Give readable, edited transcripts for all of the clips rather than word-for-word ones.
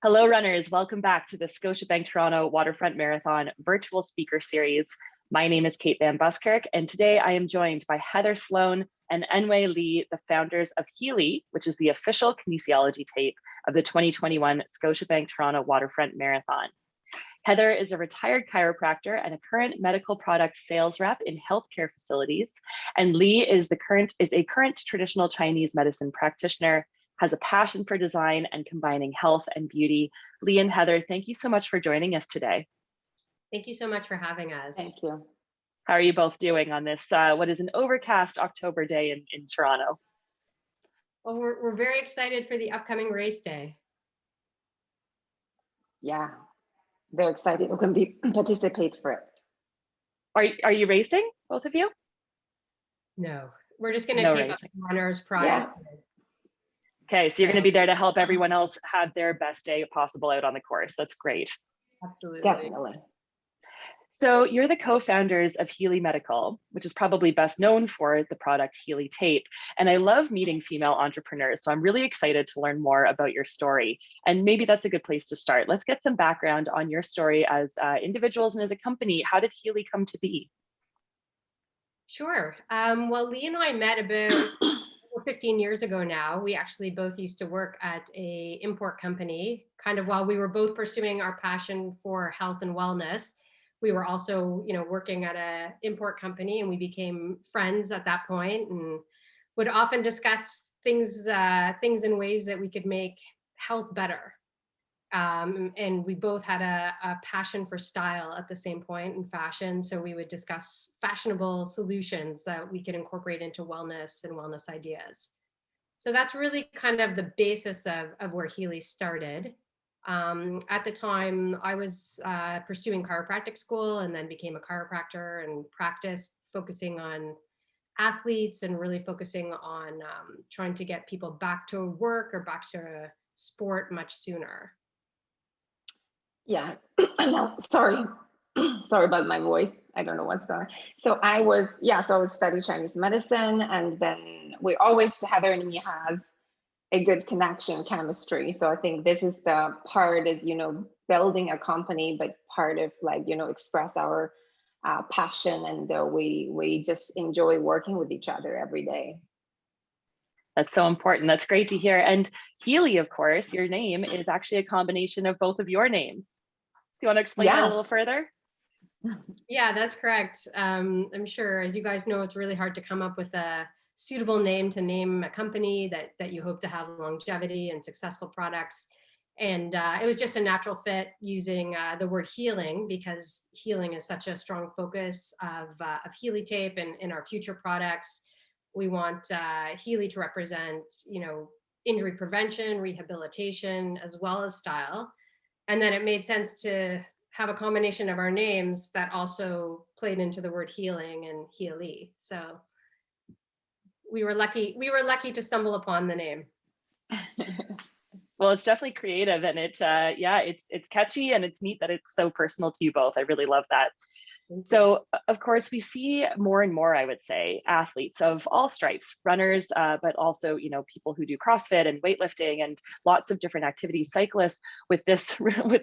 Hello, runners. Welcome back to the Scotiabank Toronto Waterfront Marathon virtual speaker series. My name is Kate Van Buskirk, and today I am joined by Heather Sloan and Enwei Li, the founders of Heali, which is the official kinesiology tape of the 2021 Scotiabank Toronto Waterfront Marathon. Heather is a retired chiropractor and a current medical product sales rep in healthcare facilities, and Li is a current traditional Chinese medicine practitioner, has a passion for design and combining health and beauty. Li and Heather, thank you so much for joining us today. Thank you so much for having us. Thank you. How are you both doing on this, what is an overcast October day in Toronto? Well, we're very excited for the upcoming race day. Yeah, very excited. We can participate for it. Are you racing, both of you? No, we're just going to No take up racing. runners prior. Yeah. Okay, so you're going to be there to help everyone else have their best day possible out on the course. That's great. Absolutely. Definitely. So you're the co-founders of Heali Medical, which is probably best known for the product Heali Tape. And I love meeting female entrepreneurs. So I'm really excited to learn more about your story. And maybe that's a good place to start. Let's get some background on your story as individuals and as a company. How did Heali come to be? Sure. Well, Li and I met about 15 years ago now. We actually both used to work at a import company, kind of while we were both pursuing our passion for health and wellness. We were also, working at a import company, and we became friends at that point and would often discuss things in ways that we could make health better. And we both had a passion for style at the same point in fashion. So we would discuss fashionable solutions that we could incorporate into wellness and wellness ideas. So that's really kind of the basis of where Heali started. At the time, I was pursuing chiropractic school and then became a chiropractor and practiced focusing on athletes and really focusing on trying to get people back to work or back to sport much sooner. Yeah. No, sorry. Sorry about my voice. I don't know what's going on. So I was studying Chinese medicine, and then Heather and me has a good connection chemistry. So I think this is the part is, building a company, but part of express our passion, and we just enjoy working with each other every day. That's so important. That's great to hear. And Heali, of course, your name is actually a combination of both of your names. Do you want to explain that a little further? Yeah, that's correct. I'm sure, as you guys know, it's really hard to come up with a suitable name to name a company that you hope to have longevity and successful products. And it was just a natural fit using the word healing, because healing is such a strong focus of Heali Tape and in our future products. We want Heali to represent, injury prevention, rehabilitation, as well as style. And then it made sense to have a combination of our names that also played into the word healing and Heali. So we were lucky to stumble upon the name. Well, it's definitely creative, and it's catchy, and it's neat that it's so personal to you both. I really love that. So, of course, we see more and more, I would say, athletes of all stripes, runners, but also, people who do CrossFit and weightlifting and lots of different activities, cyclists with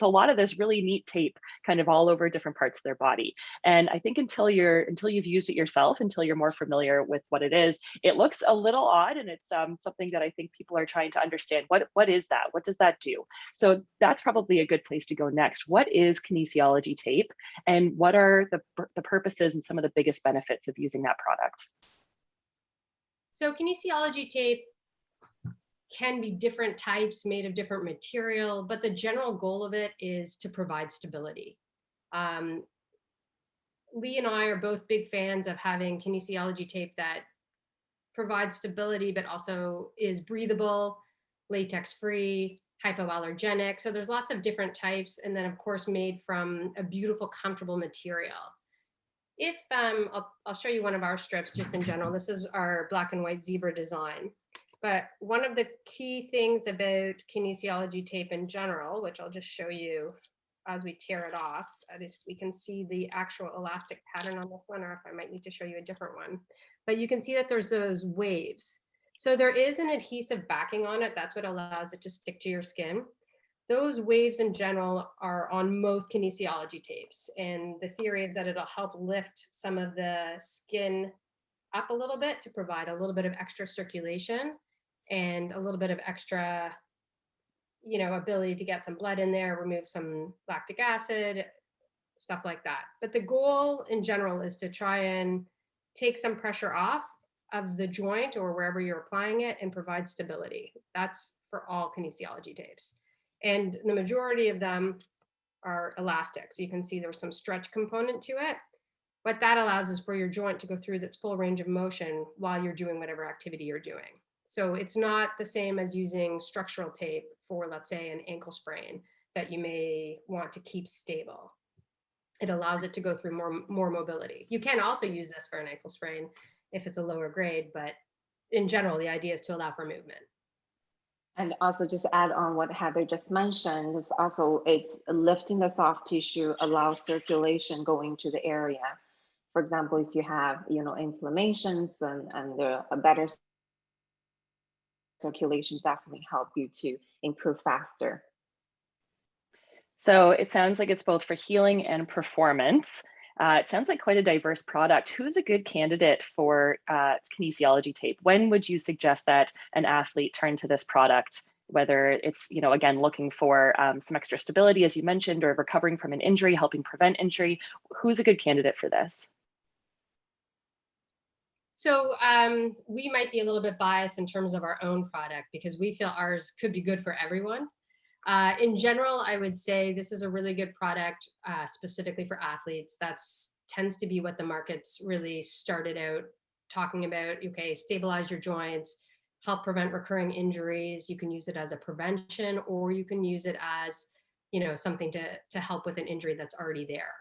a lot of this really neat tape kind of all over different parts of their body. And I think until you've used it yourself, until you're more familiar with what it is, it looks a little odd, and it's something that I think people are trying to understand. What is that? What does that do? So that's probably a good place to go next. What is kinesiology tape, and what are the purposes and some of the biggest benefits of using that product? So kinesiology tape can be different types made of different material, but the general goal of it is to provide stability. Li and I are both big fans of having kinesiology tape that provides stability, but also is breathable, latex-free, hypoallergenic. So there's lots of different types, and then of course made from a beautiful, comfortable material. If I'll show you one of our strips just in general. This is our black and white zebra design. But one of the key things about kinesiology tape in general, which I'll just show you as we tear it off, is we can see the actual elastic pattern on this one, or if I might need to show you a different one. But you can see that there's those waves. So there is an adhesive backing on it. That's what allows it to stick to your skin. Those waves in general are on most kinesiology tapes. And the theory is that it'll help lift some of the skin up a little bit to provide a little bit of extra circulation and a little bit of extra, ability to get some blood in there, remove some lactic acid, stuff like that. But the goal in general is to try and take some pressure off of the joint or wherever you're applying it and provide stability. That's for all kinesiology tapes. And the majority of them are elastic. So you can see there's some stretch component to it. What that allows is for your joint to go through its full range of motion while you're doing whatever activity you're doing. So it's not the same as using structural tape for, let's say, an ankle sprain that you may want to keep stable. It allows it to go through more mobility. You can also use this for an ankle sprain if it's a lower grade, but in general, the idea is to allow for movement. And also just add on what Heather just mentioned, is also it's lifting the soft tissue, allows circulation going to the area. For example, if you have, inflammations and a better circulation definitely help you to improve faster. So it sounds like it's both for healing and performance. It sounds like quite a diverse product. Who's a good candidate for kinesiology tape? When would you suggest that an athlete turn to this product, whether it's, again, looking for some extra stability, as you mentioned, or recovering from an injury, helping prevent injury? Who's a good candidate for this? So we might be a little bit biased in terms of our own product because we feel ours could be good for everyone. In general, I would say this is a really good product specifically for athletes. That's tends to be what the market's really started out talking about. Okay, stabilize your joints, help prevent recurring injuries. You can use it as a prevention, or you can use it as, something to help with an injury that's already there.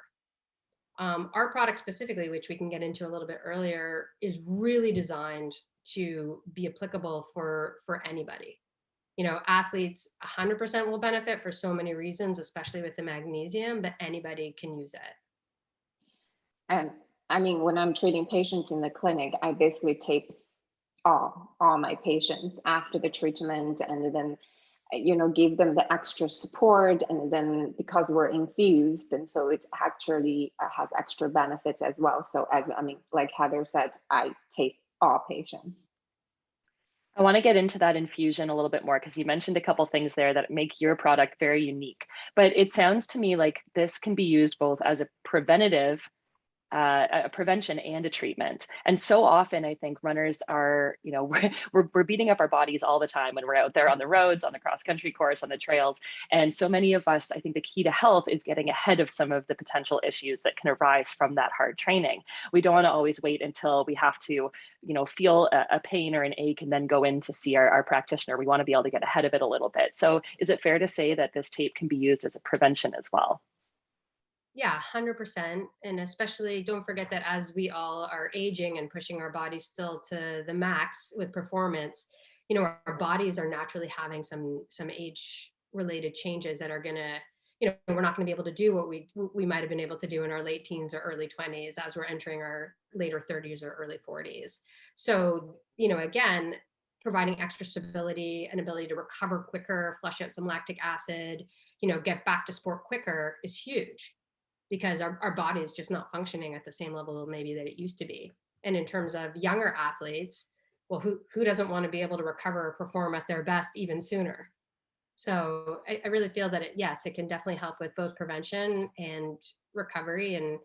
Our product specifically, which we can get into a little bit earlier, is really designed to be applicable for anybody. Athletes 100% will benefit for so many reasons, especially with the magnesium, but anybody can use it. And I mean, when I'm treating patients in the clinic, I basically tape all my patients after the treatment, and then give them the extra support, and then because we're infused, and so it's actually has extra benefits as well. So like Heather said, I tape all patients. I want to get into that infusion a little bit more because you mentioned a couple things there that make your product very unique. But it sounds to me like this can be used both as a prevention and a treatment. And so often I think runners are, we're beating up our bodies all the time when we're out there on the roads, on the cross country course, on the trails. And so many of us, I think the key to health is getting ahead of some of the potential issues that can arise from that hard training. We don't want to always wait until we have to, feel a pain or an ache and then go in to see our practitioner. We want to be able to get ahead of it a little bit. So is it fair to say that this tape can be used as a prevention as well? Yeah, 100%. And especially don't forget that as we all are aging and pushing our bodies still to the max with performance, our bodies are naturally having some age related changes that are going to, we're not going to be able to do what we might have been able to do in our late teens or early 20s as we're entering our later 30s or early 40s. So, again, providing extra stability and ability to recover quicker, flush out some lactic acid, get back to sport quicker is huge, because our body is just not functioning at the same level maybe that it used to be. And in terms of younger athletes, well, who doesn't want to be able to recover or perform at their best even sooner? So I really feel that it can definitely help with both prevention and recovery. And,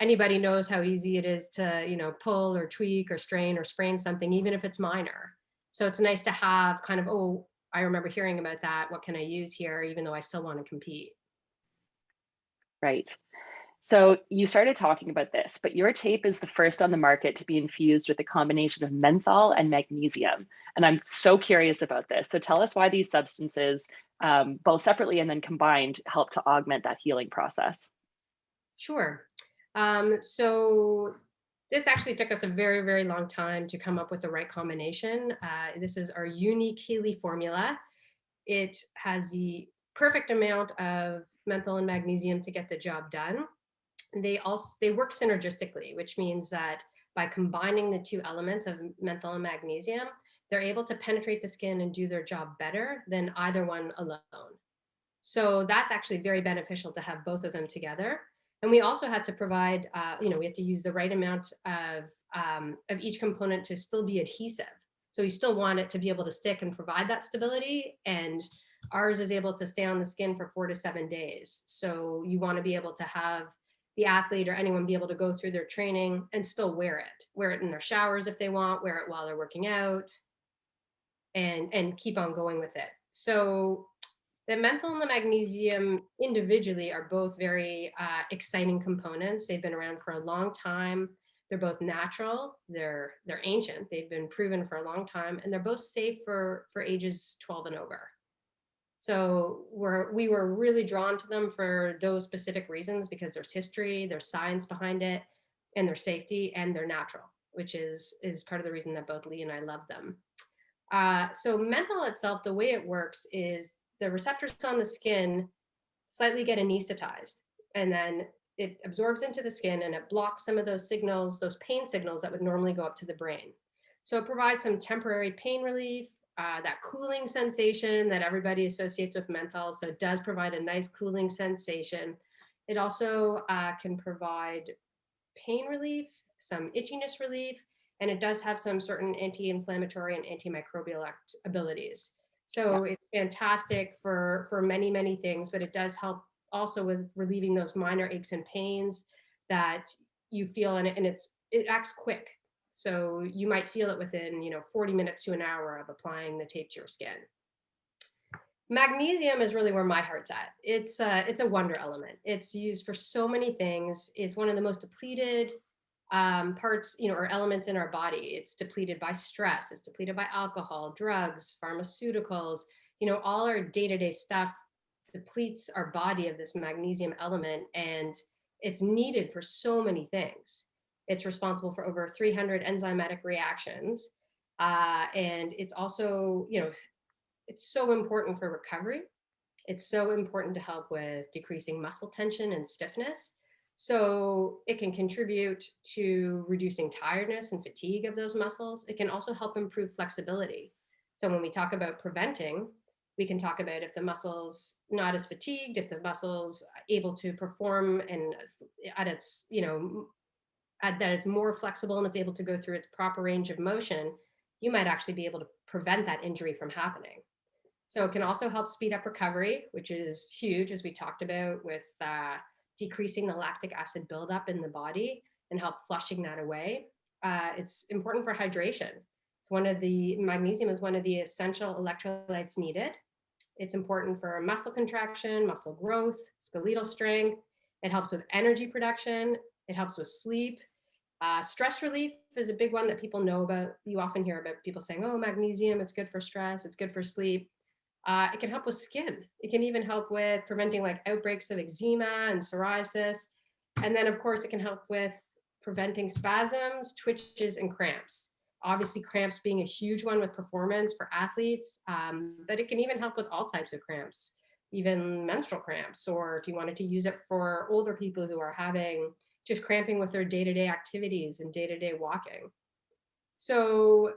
anybody knows how easy it is to, pull or tweak or strain or sprain something, even if it's minor. So it's nice to have kind of, oh, I remember hearing about that. What can I use here, even though I still want to compete? Right. So you started talking about this, but your tape is the first on the market to be infused with a combination of menthol and magnesium. And I'm so curious about this. So tell us why these substances, both separately and then combined, help to augment that healing process. Sure. So this actually took us a very, very long time to come up with the right combination. This is our unique Heali formula. It has the perfect amount of menthol and magnesium to get the job done. They work synergistically, which means that by combining the two elements of menthol and magnesium, they're able to penetrate the skin and do their job better than either one alone. So that's actually very beneficial to have both of them together. And we also had to provide, we had to use the right amount of each component to still be adhesive. So you still want it to be able to stick and provide that stability. And ours is able to stay on the skin for 4 to 7 days. So you want to be able to have the athlete or anyone be able to go through their training and still wear it in their showers if they want, wear it while they're working out, and keep on going with it. So the menthol and the magnesium individually are both very exciting components. They've been around for a long time. They're both natural. They're ancient. They've been proven for a long time, and they're both safe for ages 12 and over. So we were really drawn to them for those specific reasons, because there's history, there's science behind it, and their safety, and they're natural, which is part of the reason that both Lee and I love them. So menthol itself, the way it works is the receptors on the skin slightly get anesthetized, and then it absorbs into the skin and it blocks some of those signals, those pain signals that would normally go up to the brain. So it provides some temporary pain relief, that cooling sensation that everybody associates with menthol. So it does provide a nice cooling sensation. It also can provide pain relief, some itchiness relief, and it does have some certain anti-inflammatory and antimicrobial abilities. So it's fantastic for many, many things, but it does help also with relieving those minor aches and pains that you feel, and it acts quick. So you might feel it within 40 minutes to an hour of applying the tape to your skin. Magnesium is really where my heart's at. It's a wonder element. It's used for so many things. It's one of the most depleted parts, or elements in our body. It's depleted by stress. It's depleted by alcohol, drugs, pharmaceuticals. All our day-to-day stuff depletes our body of this magnesium element, and it's needed for so many things. It's responsible for over 300 enzymatic reactions, and it's also, it's so important for recovery. It's so important to help with decreasing muscle tension and stiffness. So it can contribute to reducing tiredness and fatigue of those muscles. It can also help improve flexibility. So when we talk about preventing, we can talk about if the muscle's not as fatigued, if the muscle's able to perform and at its, that it's more flexible and it's able to go through its proper range of motion, you might actually be able to prevent that injury from happening. So it can also help speed up recovery, which is huge, as we talked about, with decreasing the lactic acid buildup in the body and help flushing that away. It's important for hydration. Magnesium is one of the essential electrolytes needed. It's important for muscle contraction, muscle growth, skeletal strength. It helps with energy production. It helps with sleep. Stress relief is a big one that people know about. You often hear about people saying, oh, magnesium, it's good for stress, it's good for sleep. It can help with skin. It can even help with preventing like outbreaks of eczema and psoriasis. And then of course it can help with preventing spasms, twitches, and cramps. Obviously cramps being a huge one with performance for athletes, but it can even help with all types of cramps, even menstrual cramps, or if you wanted to use it for older people who are having just cramping with their day-to-day activities and day-to-day walking. So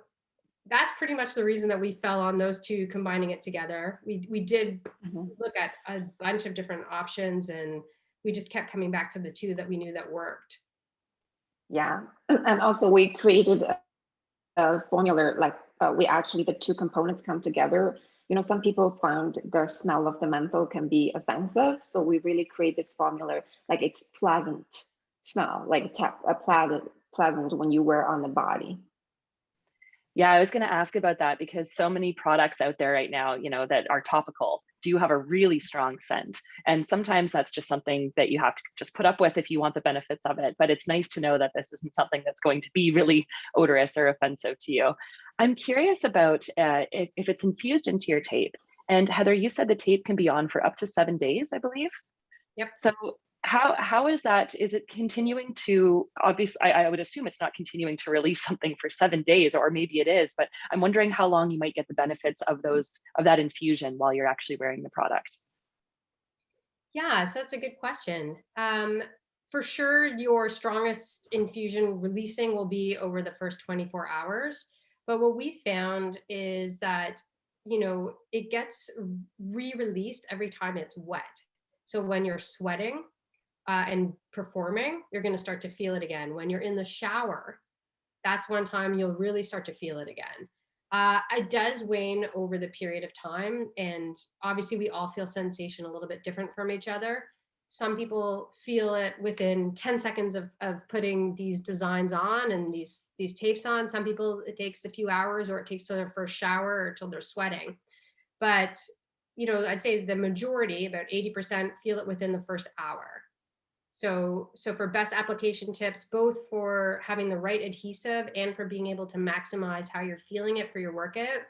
that's pretty much the reason that we fell on those two, combining it together. We did look at a bunch of different options, and we just kept coming back to the two that we knew that worked. Yeah, and also we created a formula, like the two components come together. Some people found the smell of the menthol can be offensive, so we really create this formula, like it's pleasant smell, like pleasant when you wear on the body. Yeah, I was going to ask about that, because so many products out there right now, that are topical do have a really strong scent. And sometimes that's just something that you have to just put up with if you want the benefits of it. But it's nice to know that this isn't something that's going to be really odorous or offensive to you. I'm curious about if it's infused into your tape. And Heather, you said the tape can be on for up to 7 days, I believe. Yep. So how is that? Is it continuing to, obviously, I would assume it's not continuing to release something for 7 days, or maybe it is, but I'm wondering how long you might get the benefits of that infusion while you're actually wearing the product. Yeah, so that's a good question. For sure, your strongest infusion releasing will be over the first 24 hours. But what we found is that it gets re-released every time it's wet. So when you're sweating and performing, you're going to start to feel it again. When you're in the shower, that's one time you'll really start to feel it again. It does wane over the period of time. And obviously we all feel sensation a little bit different from each other. Some people feel it within 10 seconds of putting these designs on and these tapes on. Some people, it takes a few hours, or it takes till their first shower or till they're sweating. But, I'd say the majority, about 80%, feel it within the first hour. So for best application tips, both for having the right adhesive and for being able to maximize how you're feeling it for your workout,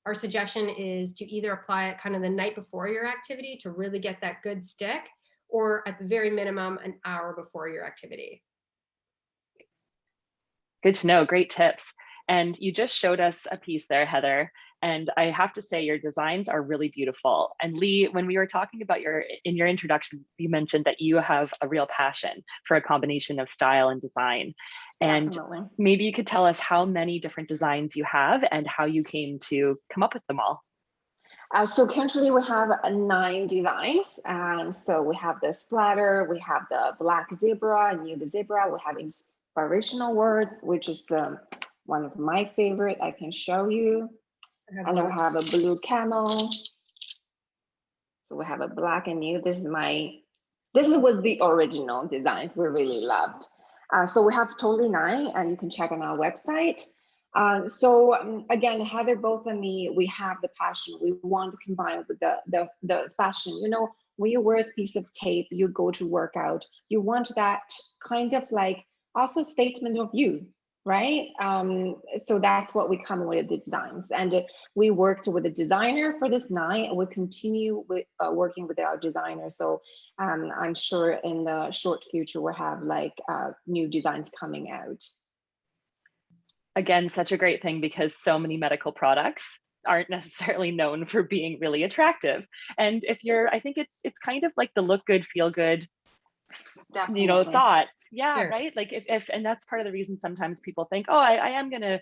our suggestion is to either apply it kind of the night before your activity to really get that good stick, or at the very minimum, an hour before your activity. Good to know, great tips. And you just showed us a piece there, Heather. And I have to say your designs are really beautiful. And Lee, when we were talking about in your introduction, you mentioned that you have a real passion for a combination of style and design. And Definitely. maybe you could tell us how many different designs you have and how you came to come up with them all. So currently we have 9 designs. And so we have the splatter, we have the black zebra, nude zebra, we have inspirational words, which is one of my favorite. I can show you. And then we have a blue camel. So we have a black and nude. This was the original designs we really loved. So we have totally 9, and you can check on our website. Again, Heather, both and me, we have the passion. We want to combine with the fashion. When you wear a piece of tape, you go to workout, you want that kind of like also statement of you, right? So that's what we come with the designs. And we worked with a designer for this 9, and we continue with working with our designer. So I'm sure in the short future we'll have like new designs coming out. Again, such a great thing, because so many medical products aren't necessarily known for being really attractive. And I think it's kind of like the look good, feel good, Definitely. thought. Yeah, Sure. right. Like if and that's part of the reason sometimes people think, oh, I am going to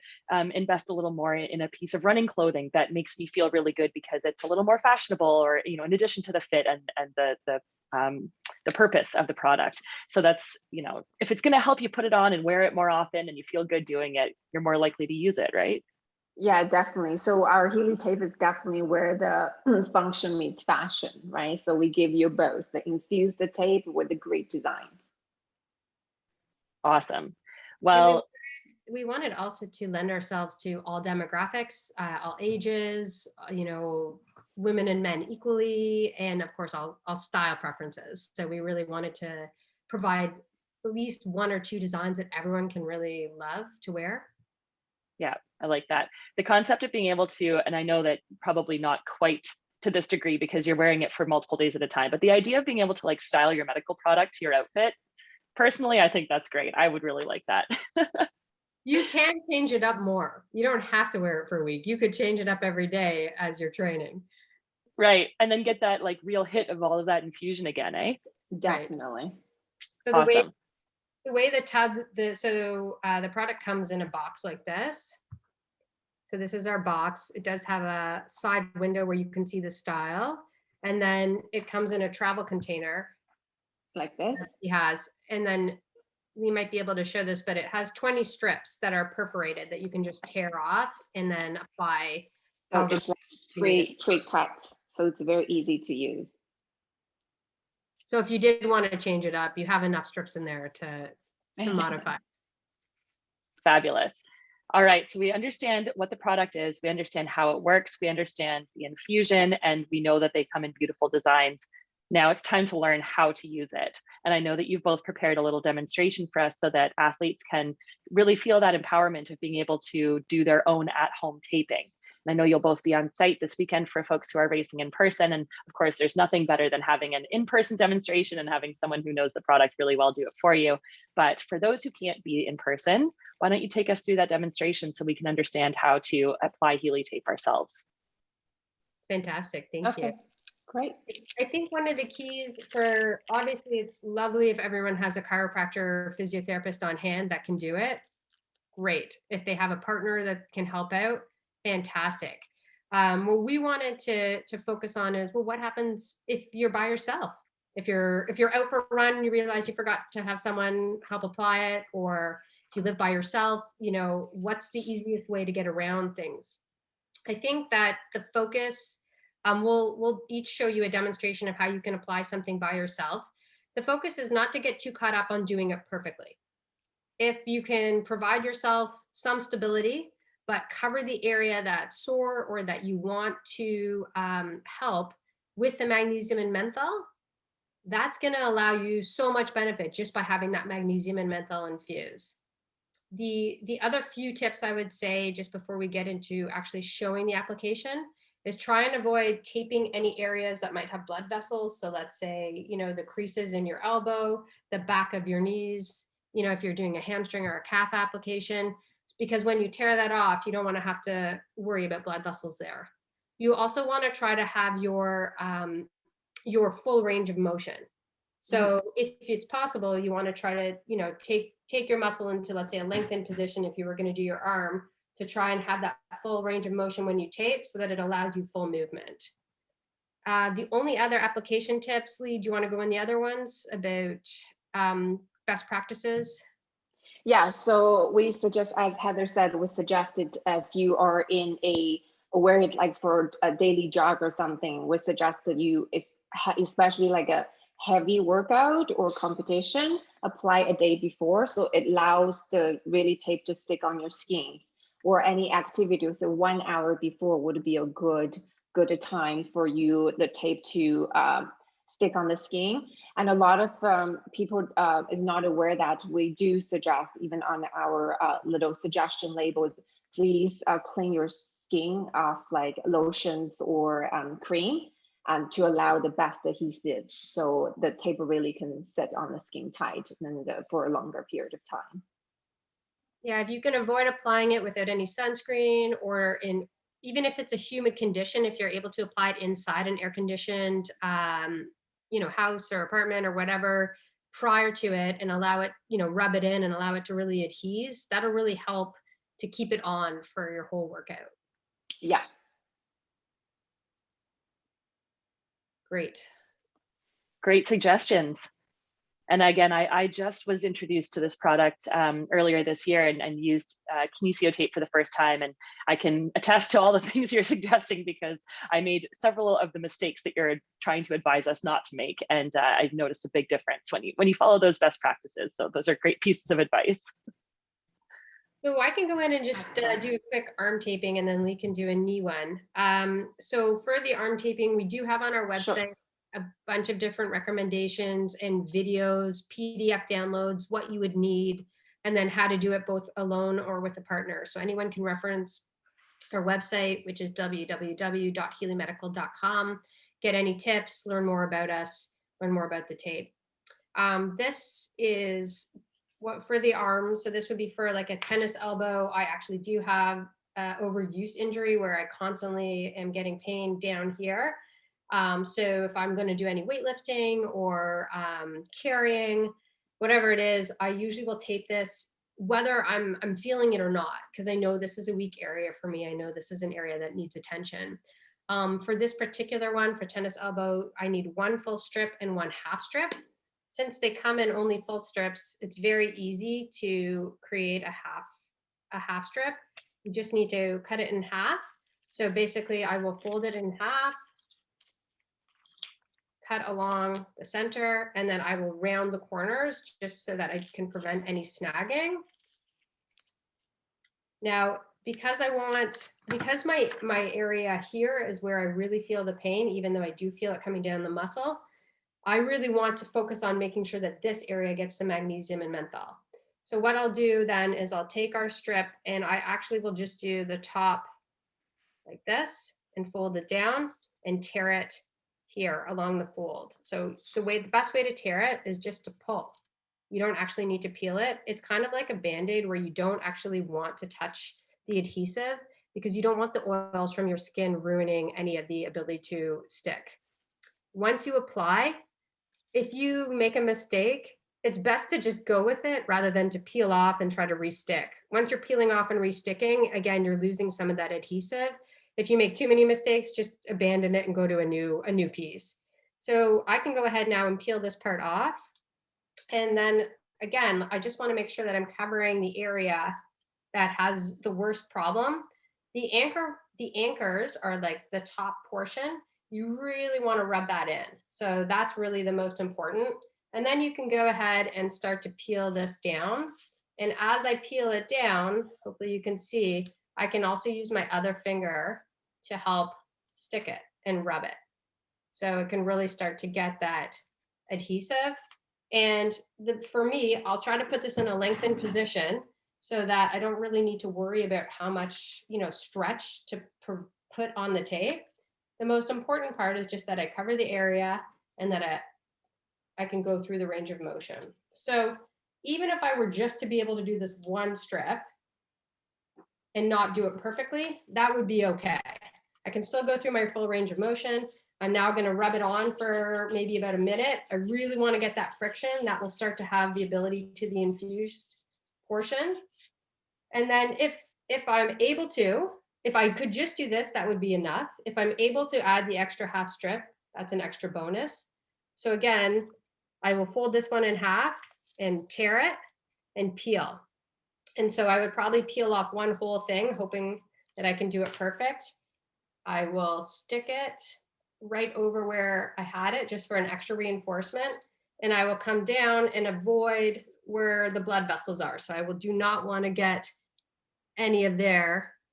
invest a little more in a piece of running clothing that makes me feel really good because it's a little more fashionable, or in addition to the fit and the purpose of the product. So that's, if it's going to help you put it on and wear it more often and you feel good doing it, you're more likely to use it, right? Yeah, definitely. So our Heali tape is definitely where the function meets fashion, right? So we give you both, the infuse the tape with the great designs. Awesome. Well, we wanted also to lend ourselves to all demographics, all ages, women and men equally, and of course all style preferences. So we really wanted to provide at least 1 or 2 designs that everyone can really love to wear. Yeah, I like that. The concept of being able to, and I know that probably not quite to this degree because you're wearing it for multiple days at a time, but the idea of being able to like style your medical product to your outfit, personally, I think that's great. I would really like that. You can change it up more. You don't have to wear it for a week. You could change it up every day as you're training. Right. And then get that like real hit of all of that infusion again, eh? Definitely. So awesome. the way the tub, the product comes in a box like this. So this is our box. It does have a side window where you can see the style. And then it comes in a travel container. Like this? He has. And then we might be able to show this, but it has 20 strips that are perforated that you can just tear off and then apply. So it's like pre-cut. So it's very easy to use. So if you did want to change it up, you have enough strips in there to modify. Fabulous. All right, so we understand what the product is, we understand how it works, we understand the infusion, and we know that they come in beautiful designs. Now it's time to learn how to use it. And I know that you've both prepared a little demonstration for us so that athletes can really feel that empowerment of being able to do their own at-home taping. And I know you'll both be on site this weekend for folks who are racing in person. And of course, there's nothing better than having an in-person demonstration and having someone who knows the product really well do it for you. But for those who can't be in person, why don't you take us through that demonstration so we can understand how to apply Heali tape ourselves? Fantastic, thank you. Great. I think one of the keys for, obviously it's lovely if everyone has a chiropractor or physiotherapist on hand that can do it. Great. If they have a partner that can help out, fantastic. What we wanted to focus on is, well, what happens if you're by yourself? If you're out for a run and you realize you forgot to have someone help apply it, or if you live by yourself, what's the easiest way to get around things? I think that the focus, we'll each show you a demonstration of how you can apply something by yourself. The focus is not to get too caught up on doing it perfectly. If you can provide yourself some stability, but cover the area that's sore or that you want to help with the magnesium and menthol, that's going to allow you so much benefit just by having that magnesium and menthol infuse. The other few tips I would say just before we get into actually showing the application is try and avoid taping any areas that might have blood vessels. So let's say, the creases in your elbow, the back of your knees, if you're doing a hamstring or a calf application, because when you tear that off, you don't want to have to worry about blood vessels there. You also want to try to have your full range of motion. So if it's possible, you want to try to, take your muscle into, let's say, a lengthened position if you were going to do your arm, to try and have that full range of motion when you tape so that it allows you full movement. The only other application tips, Lee, do you want to go in the other ones about best practices? Yeah, so we suggest, as Heather said, we suggested if you are in where it's like for a daily jog or something, we suggest that you, especially like a heavy workout or competition, apply a day before, so it allows the really tape to stick on your skins. Or any activity, so 1 hour before would be a good time for you, the tape to stick on the skin. And a lot of people is not aware that we do suggest, even on our little suggestion labels, please clean your skin off like lotions or cream, to allow the best adhesive, so the tape really can sit on the skin tight and for a longer period of time. Yeah, if you can avoid applying it without any sunscreen, or even if it's a humid condition, if you're able to apply it inside an air-conditioned, house or apartment or whatever prior to it, and allow it, rub it in and allow it to really adhese, that'll really help to keep it on for your whole workout. Yeah. Great suggestions. And again, I just was introduced to this product earlier this year and used kinesio tape for the first time. And I can attest to all the things you're suggesting, because I made several of the mistakes that you're trying to advise us not to make. And I've noticed a big difference when you follow those best practices. So those are great pieces of advice. So I can go in and just do a quick arm taping, and then Lee can do a knee one. So for the arm taping, we do have on our website, sure, a bunch of different recommendations and videos, PDF downloads, what you would need, and then how to do it both alone or with a partner. So anyone can reference our website, which is www.healimedical.com, get any tips, learn more about us, learn more about the tape. This is what for the arm. So this would be for like a tennis elbow. I actually do have overuse injury where I constantly am getting pain down here. So if I'm going to do any weightlifting or carrying, whatever it is, I usually will tape this whether I'm feeling it or not, because I know this is a weak area for me. I know this is an area that needs attention. For this particular one, for tennis elbow, I need 1 full strip and 1 half strip. Since they come in only full strips, it's very easy to create a half strip. You just need to cut it in half. So basically I will fold it in half, cut along the center, and then I will round the corners just so that I can prevent any snagging. Now, because my area here is where I really feel the pain, even though I do feel it coming down the muscle, I really want to focus on making sure that this area gets the magnesium and menthol. So what I'll do then is I'll take our strip, and I actually will just do the top like this and fold it down and tear it here along the fold. So the best way to tear it is just to pull. You don't actually need to peel it. It's kind of like a Band-Aid where you don't actually want to touch the adhesive, because you don't want the oils from your skin ruining any of the ability to stick. Once you apply, if you make a mistake, it's best to just go with it rather than to peel off and try to restick. Once you're peeling off and resticking, again, you're losing some of that adhesive. If you make too many mistakes, just abandon it and go to a new piece. So I can go ahead now and peel this part off. And then again, I just want to make sure that I'm covering the area that has the worst problem. The anchors are like the top portion. You really want to rub that in. So that's really the most important. And then you can go ahead and start to peel this down. And as I peel it down, hopefully you can see, I can also use my other finger to help stick it and rub it. So it can really start to get that adhesive. And for me, I'll try to put this in a lengthened position so that I don't really need to worry about how much, stretch to put on the tape. The most important part is just that I cover the area and that I can go through the range of motion. So even if I were just to be able to do this one strip and not do it perfectly, that would be okay. I can still go through my full range of motion. I'm now going to rub it on for maybe about a minute. I really want to get that friction that will start to have the ability to the infused portion. And then if I'm able to, if I could just do this, that would be enough. If I'm able to add the extra half strip, that's an extra bonus. So again, I will fold this one in half and tear it and peel. And so I would probably peel off one whole thing, hoping that I can do it perfect. I will stick it right over where I had it just for an extra reinforcement. And I will come down and avoid where the blood vessels are. So I do not want to get any of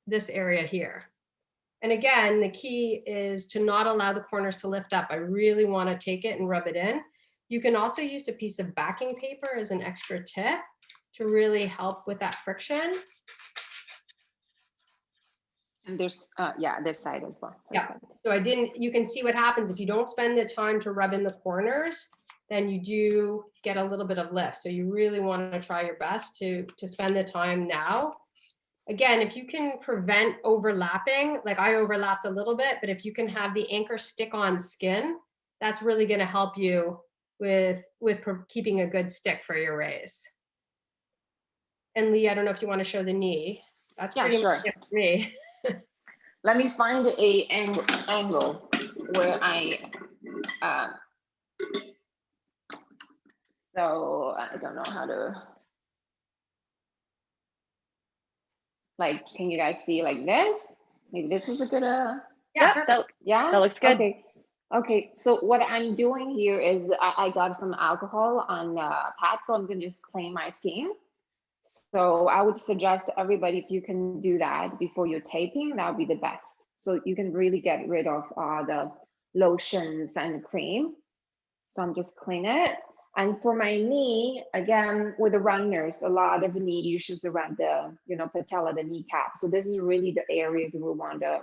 this area here. And again, the key is to not allow the corners to lift up. I really want to take it and rub it in. You can also use a piece of backing paper as an extra tip to really help with that friction. And there's, this side as well. Yeah, so you can see what happens if you don't spend the time to rub in the corners, then you do get a little bit of lift. So you really want to try your best to spend the time now. Again, if you can prevent overlapping, like I overlapped a little bit, but if you can have the anchor stick on skin, that's really going to help you with keeping a good stick for your raise. And Lee, I don't know if you want to show the knee. That's pretty much it for me. Let me find a angle where so I don't know how to, can you guys see like this? Maybe this is a good, Yeah, that looks good. Okay, so what I'm doing here is I got some alcohol on pad, so I'm gonna just clean my skin. So I would suggest everybody, if you can do that before you're taping, that would be the best. So you can really get rid of the lotions and cream. So I'm just clean it. And for my knee, again, with the runners, a lot of knee issues around the, patella, the kneecap. So this is really the area that we want to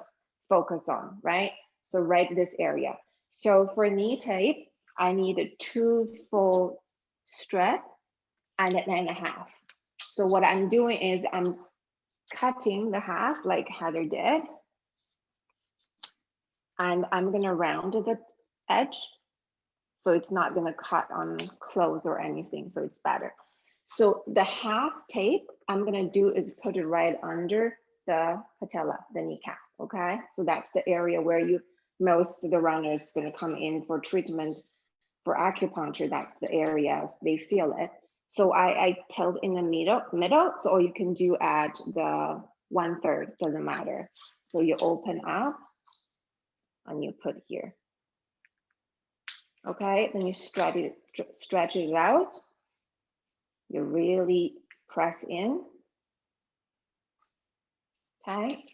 focus on, right? So right this area. So for knee tape, I need 2 full strip and a half. So what I'm doing is I'm cutting the half like Heather did. And I'm gonna round the edge. So it's not gonna cut on clothes or anything, so it's better. So the half tape I'm gonna do is put it right under the patella, the kneecap, okay? So that's the area where most of the runners gonna come in for treatment for acupuncture. That's the areas they feel it. So I peeled in the middle, so or you can do at the 1/3, doesn't matter. So you open up and you put here. Okay, then you stretch it out. You really press in. Okay,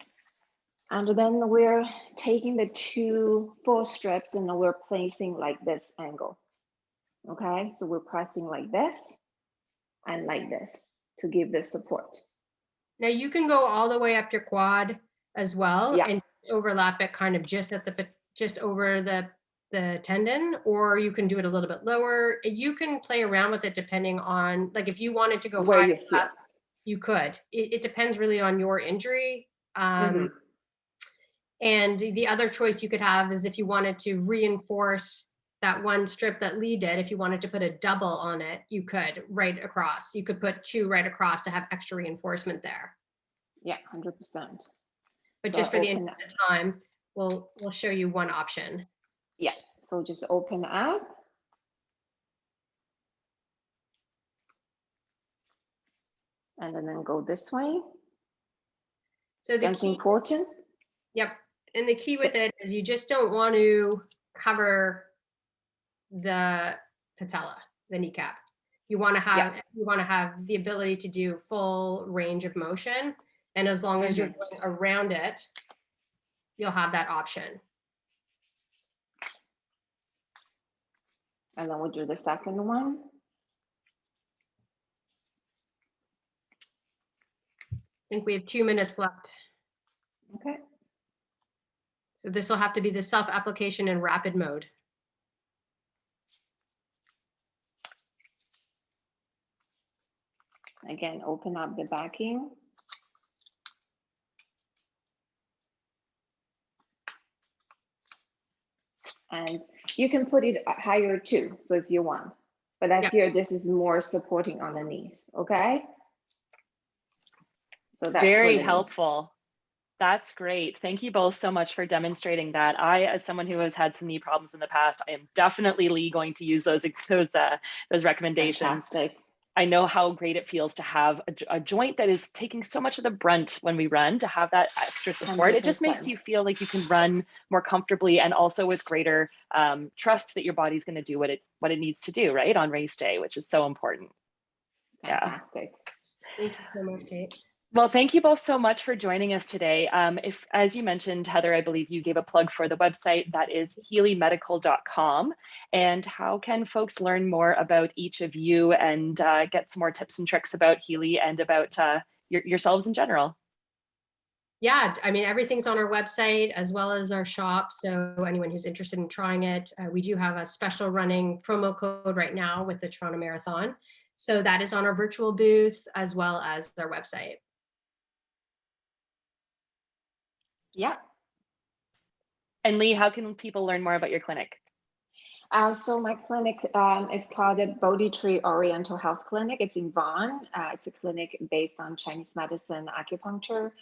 and then we're taking the 2 full strips and then we're placing like this angle. Okay, so we're pressing like this and like this to give the support. Now you can go all the way up your quad as well and overlap it kind of just over the tendon, or you can do it a little bit lower. You can play around with it depending on, like if you wanted to go where high you feel. up, you could. It depends really on your injury. And the other choice you could have is if you wanted to reinforce that one strip that Lee did, if you wanted to put a double on it, you could right across. You could put 2 right across to have extra reinforcement there. Yeah, 100%. but So just for the open interest of time, we'll show you one option. Yeah, so just open up. And then go this way. So the That's key, important. yep. And the key with it is you just don't want to cover the patella, the kneecap. You want to have the ability to do full range of motion. And as long as you're going around it, you'll have that option. And then we'll do the second one. I think we have 2 minutes left. Okay. So this will have to be the self-application in rapid mode. Again, open up the backing. And you can put it higher too, so if you want. But I feel this is more supporting on the knees, okay? So that's very helpful. That's great. Thank you both so much for demonstrating that. I, as someone who has had some knee problems in the past, I am definitely going to use those recommendations. Fantastic. I know how great it feels to have a joint that is taking so much of the brunt when we run, to have that extra support. 100%. It just makes you feel like you can run more comfortably and also with greater trust that your body's going to do what it needs to do, right, on race day, which is so important. Fantastic. Thank you so much, Kate. Well, thank you both so much for joining us today. If, as you mentioned, Heather, I believe you gave a plug for the website, that is healimedical.com. And how can folks learn more about each of you and get some more tips and tricks about Heali and about yourselves in general? Yeah, I mean, everything's on our website as well as our shop. So anyone who's interested in trying it, we do have a special running promo code right now with the Toronto Marathon. So that is on our virtual booth as well as our website. Yeah. And Lee, how can people learn more about your clinic? So my clinic is called the Bodhi Tree Oriental Health Clinic. It's in Vaughan. It's a clinic based on Chinese medicine, acupuncture.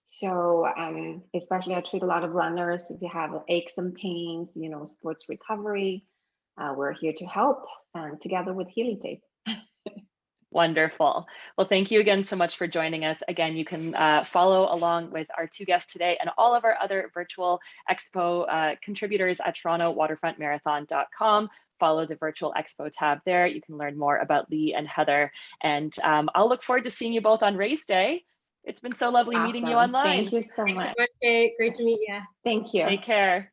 So especially I treat a lot of runners. If you have aches and pains, sports recovery, we're here to help, and together with Heali Tape. Wonderful. Well, thank you again so much for joining us. Again, you can follow along with our two guests today and all of our other virtual expo contributors at TorontoWaterfrontMarathon.com. Follow the virtual expo tab there. You can learn more about Lee and Heather. And I'll look forward to seeing you both on race day. It's been so lovely meeting you online. Thank you so much. Thanks so much, Kate. Great to meet you. Thank you. Take care.